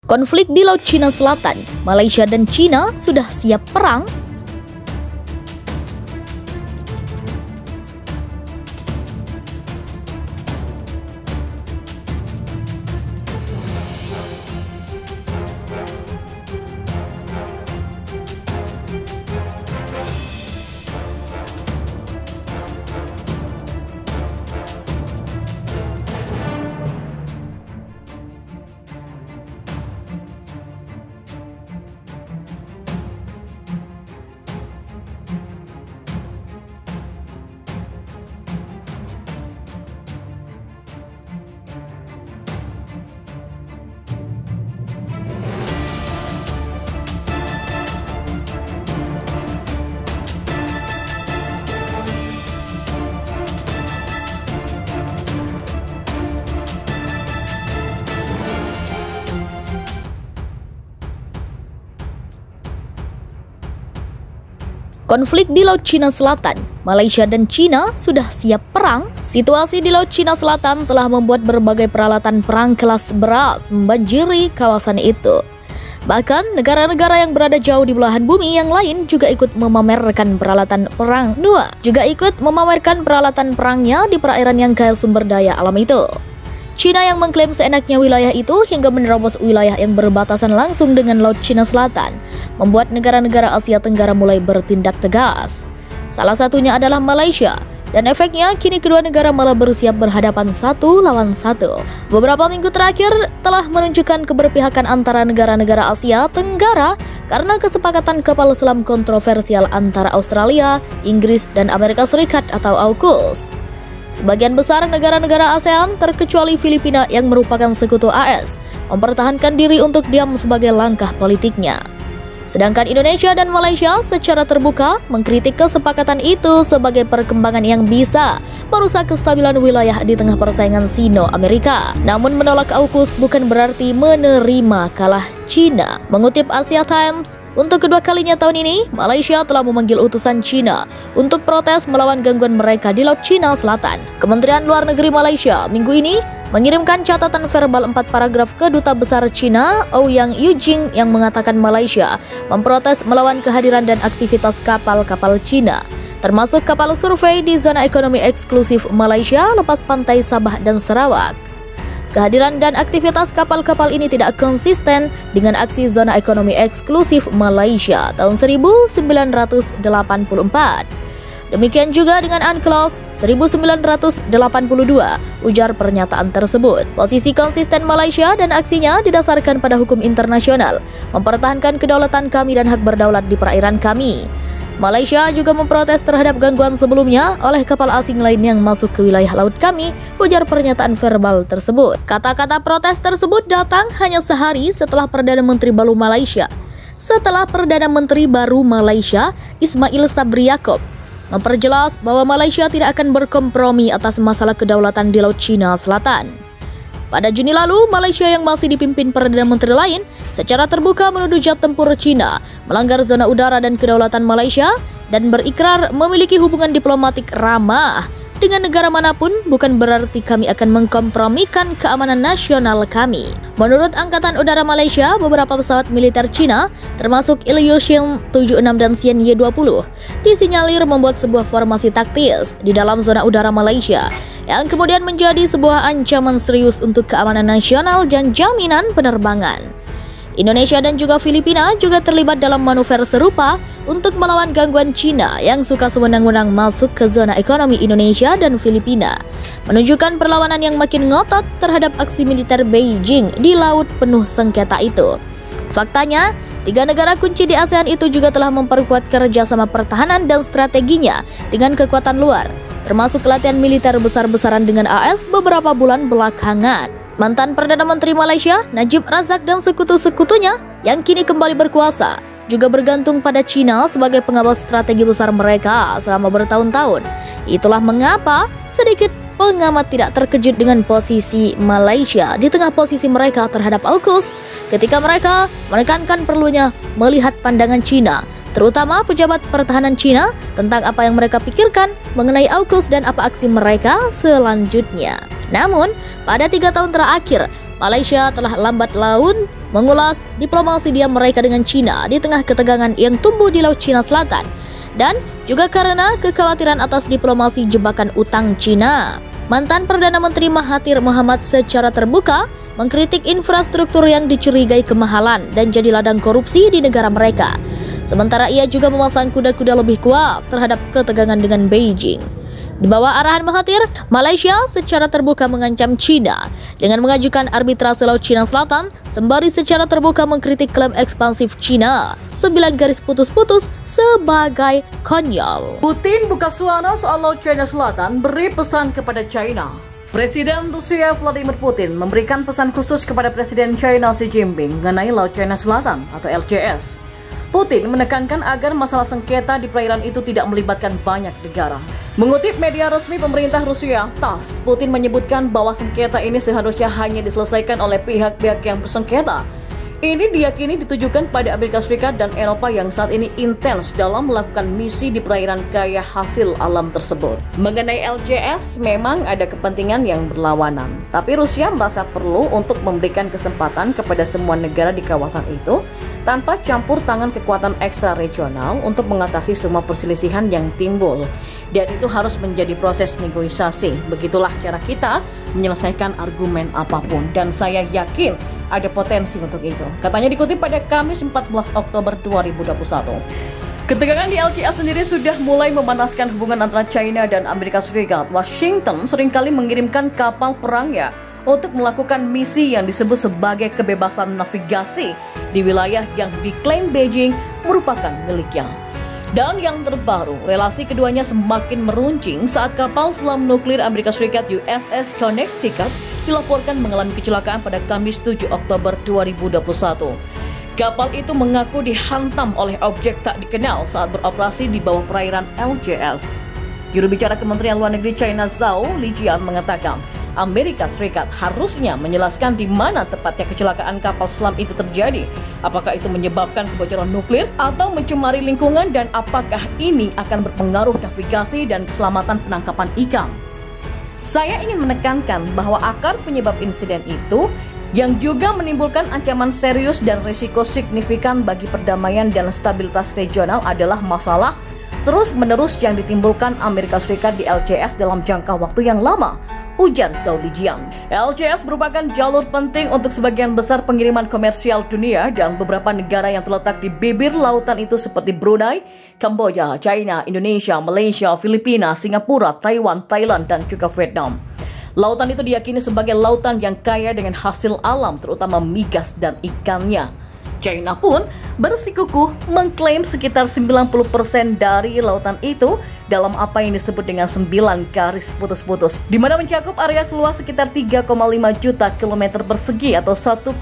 Konflik di Laut Cina Selatan, Malaysia dan China sudah siap perang? Konflik di Laut Cina Selatan, Malaysia dan China sudah siap perang? Situasi di Laut Cina Selatan telah membuat berbagai peralatan perang kelas berat membanjiri kawasan itu. Bahkan negara-negara yang berada jauh di belahan bumi yang lain juga ikut memamerkan peralatan perang. Juga ikut memamerkan peralatan perangnya di perairan yang kaya sumber daya alam itu. China yang mengklaim seenaknya wilayah itu hingga menerobos wilayah yang berbatasan langsung dengan Laut Cina Selatan, membuat negara-negara Asia Tenggara mulai bertindak tegas. Salah satunya adalah Malaysia, dan efeknya kini kedua negara malah bersiap berhadapan satu lawan satu. Beberapa minggu terakhir telah menunjukkan keberpihakan antara negara-negara Asia Tenggara karena kesepakatan kapal selam kontroversial antara Australia, Inggris, dan Amerika Serikat atau AUKUS. Sebagian besar negara-negara ASEAN, terkecuali Filipina yang merupakan sekutu AS, mempertahankan diri untuk diam sebagai langkah politiknya. Sedangkan Indonesia dan Malaysia secara terbuka mengkritik kesepakatan itu sebagai perkembangan yang bisa merusak kestabilan wilayah di tengah persaingan Sino-Amerika. Namun menolak AUKUS bukan berarti menerima kalah China. Mengutip Asia Times, untuk kedua kalinya tahun ini, Malaysia telah memanggil utusan China untuk protes melawan gangguan mereka di Laut Cina Selatan. Kementerian Luar Negeri Malaysia minggu ini mengirimkan catatan verbal 4 paragraf ke Duta Besar China, Ouyang Yujing, yang mengatakan Malaysia memprotes melawan kehadiran dan aktivitas kapal-kapal China, termasuk kapal survei di zona ekonomi eksklusif Malaysia lepas pantai Sabah dan Sarawak. Kehadiran dan aktivitas kapal-kapal ini tidak konsisten dengan aksi zona ekonomi eksklusif Malaysia tahun 1984. Demikian juga dengan UNCLOS 1982, ujar pernyataan tersebut. Posisi konsisten Malaysia dan aksinya didasarkan pada hukum internasional, mempertahankan kedaulatan kami dan hak berdaulat di perairan kami. Malaysia juga memprotes terhadap gangguan sebelumnya oleh kapal asing lain yang masuk ke wilayah laut kami, ujar pernyataan verbal tersebut. Kata-kata protes tersebut datang hanya sehari setelah Perdana Menteri baru Malaysia, Ismail Sabri Yaakob, memperjelas bahwa Malaysia tidak akan berkompromi atas masalah kedaulatan di Laut Cina Selatan. Pada Juni lalu, Malaysia yang masih dipimpin Perdana Menteri lain secara terbuka menuduh jet tempur China melanggar zona udara dan kedaulatan Malaysia dan berikrar memiliki hubungan diplomatik ramah dengan negara manapun, bukan berarti kami akan mengkompromikan keamanan nasional kami. Menurut Angkatan Udara Malaysia, beberapa pesawat militer China, termasuk Ilyushin 76 dan Xian Y-20, disinyalir membuat sebuah formasi taktis di dalam zona udara Malaysia, yang kemudian menjadi sebuah ancaman serius untuk keamanan nasional dan jaminan penerbangan. Indonesia dan juga Filipina juga terlibat dalam manuver serupa untuk melawan gangguan China yang suka sewenang-wenang masuk ke zona ekonomi Indonesia dan Filipina, menunjukkan perlawanan yang makin ngotot terhadap aksi militer Beijing di laut penuh sengketa itu. Faktanya, 3 negara kunci di ASEAN itu juga telah memperkuat kerjasama pertahanan dan strateginya dengan kekuatan luar, termasuk latihan militer besar-besaran dengan AS beberapa bulan belakangan. Mantan Perdana Menteri Malaysia, Najib Razak, dan sekutu-sekutunya yang kini kembali berkuasa juga bergantung pada China sebagai pengawas strategi besar mereka selama bertahun-tahun. Itulah mengapa sedikit pengamat tidak terkejut dengan posisi Malaysia di tengah posisi mereka terhadap AUKUS ketika mereka menekankan perlunya melihat pandangan China, terutama pejabat pertahanan China, tentang apa yang mereka pikirkan mengenai AUKUS dan apa aksi mereka selanjutnya. Namun, pada 3 tahun terakhir, Malaysia telah lambat laun mengulas diplomasi diam mereka dengan China di tengah ketegangan yang tumbuh di Laut Cina Selatan, dan juga karena kekhawatiran atas diplomasi jebakan utang China. Mantan Perdana Menteri Mahathir Mohamad secara terbuka mengkritik infrastruktur yang dicurigai kemahalan dan jadi ladang korupsi di negara mereka. Sementara ia juga memasang kuda-kuda lebih kuat terhadap ketegangan dengan Beijing. Di bawah arahan Mahathir, Malaysia secara terbuka mengancam China dengan mengajukan arbitrase Laut Cina Selatan, sembari secara terbuka mengkritik klaim ekspansif China 9 garis putus-putus sebagai konyol. Putin buka suara soal Laut Cina Selatan, beri pesan kepada China. Presiden Rusia Vladimir Putin memberikan pesan khusus kepada Presiden China Xi Jinping mengenai Laut Cina Selatan atau LCS. Putin menekankan agar masalah sengketa di perairan itu tidak melibatkan banyak negara. Mengutip media resmi pemerintah Rusia, TASS, Putin menyebutkan bahwa sengketa ini seharusnya hanya diselesaikan oleh pihak-pihak yang bersengketa. Ini diyakini ditujukan pada Amerika Serikat dan Eropa yang saat ini intens dalam melakukan misi di perairan kaya hasil alam tersebut. Mengenai LCS, memang ada kepentingan yang berlawanan, tapi Rusia merasa perlu untuk memberikan kesempatan kepada semua negara di kawasan itu tanpa campur tangan kekuatan ekstra regional untuk mengatasi semua perselisihan yang timbul. Dan itu harus menjadi proses negosiasi. Begitulah cara kita menyelesaikan argumen apapun. Dan saya yakin ada potensi untuk itu. Katanya dikutip pada Kamis 14 Oktober 2021. Ketegangan di LCS sendiri sudah mulai memanaskan hubungan antara China dan Amerika Serikat. Washington seringkali mengirimkan kapal perangnya untuk melakukan misi yang disebut sebagai kebebasan navigasi di wilayah yang diklaim Beijing merupakan miliknya. Dan yang terbaru, relasi keduanya semakin meruncing saat kapal selam nuklir Amerika Serikat USS Connecticut dilaporkan mengalami kecelakaan pada Kamis 7 Oktober 2021. Kapal itu mengaku dihantam oleh objek tak dikenal saat beroperasi di bawah perairan LCS. Juru bicara Kementerian Luar Negeri China Zhao Lijian mengatakan, Amerika Serikat harusnya menjelaskan di mana tepatnya kecelakaan kapal selam itu terjadi. Apakah itu menyebabkan kebocoran nuklir atau mencemari lingkungan, dan apakah ini akan berpengaruh navigasi dan keselamatan penangkapan ikan. Saya ingin menekankan bahwa akar penyebab insiden itu yang juga menimbulkan ancaman serius dan risiko signifikan bagi perdamaian dan stabilitas regional adalah masalah terus-menerus yang ditimbulkan Amerika Serikat di LCS dalam jangka waktu yang lama, ujar Zhao Lijian. LCS merupakan jalur penting untuk sebagian besar pengiriman komersial dunia dan beberapa negara yang terletak di bibir lautan itu seperti Brunei, Kamboja, China, Indonesia, Malaysia, Filipina, Singapura, Taiwan, Thailand, dan juga Vietnam. Lautan itu diyakini sebagai lautan yang kaya dengan hasil alam, terutama migas dan ikannya. China pun bersikukuh mengklaim sekitar 90% dari lautan itu dalam apa yang disebut dengan 9 garis putus-putus, di mana mencakup area seluas sekitar 3,5 juta kilometer persegi atau 1,4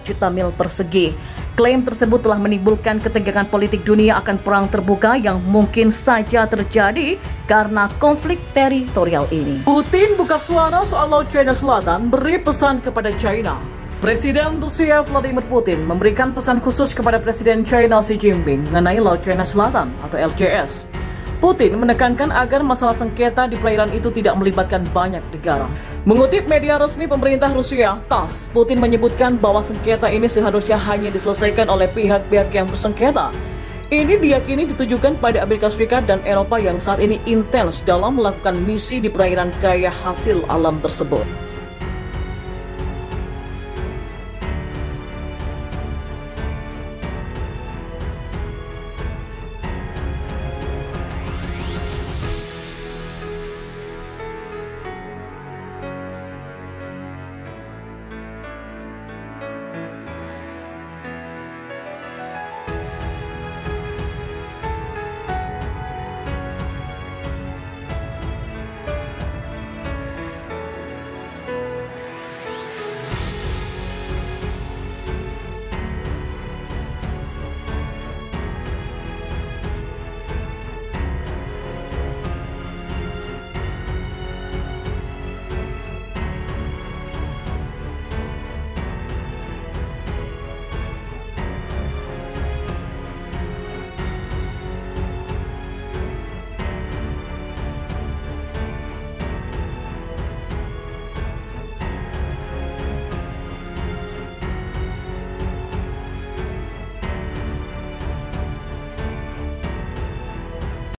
juta mil persegi. Klaim tersebut telah menimbulkan ketegangan politik dunia akan perang terbuka yang mungkin saja terjadi karena konflik teritorial ini. Putin buka suara soal Laut Cina Selatan, beri pesan kepada China. Presiden Rusia Vladimir Putin memberikan pesan khusus kepada Presiden China Xi Jinping mengenai Laut Cina Selatan atau LCS. Putin menekankan agar masalah sengketa di perairan itu tidak melibatkan banyak negara. Mengutip media resmi pemerintah Rusia, TASS, Putin menyebutkan bahwa sengketa ini seharusnya hanya diselesaikan oleh pihak-pihak yang bersengketa. Ini diyakini ditujukan pada Amerika Serikat dan Eropa yang saat ini intens dalam melakukan misi di perairan kaya hasil alam tersebut.